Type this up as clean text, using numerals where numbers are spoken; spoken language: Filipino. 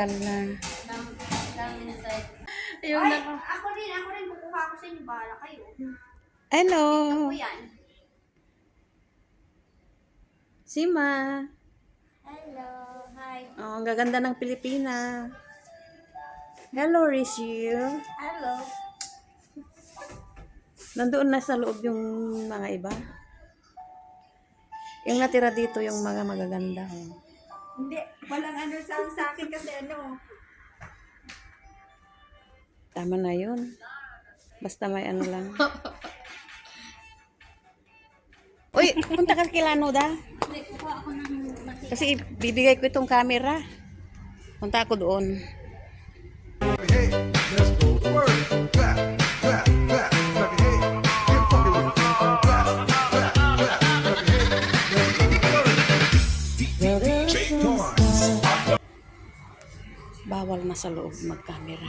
Tagal na. Ng site. Ayun Ay, na. ako rin, kukuha ako sa inyo, bahala kayo. Hello. Ito po yan. Sima. Hello, hi. Oh, ang gaganda ng Pilipina. Hello, Rishi. Hello. Nandoon na sa loob yung mga iba. Yung natira dito, yung mga magaganda. Oh. Hindi, walang ano sa akin kasi ano. Tama na yun. Basta may ano lang. Uy, punta ka kila Noda. Hindi, kukuha ako ng makita. Kasi bibigay ko itong camera. Punta ako doon. Hey, let's go to work. Clap, clap, clap. Clap your hands. Get funky with it. Clap, clap, clap. Clap your hands. Let's go to work. DJ Torrance. Bawal na sa loob mag-camera.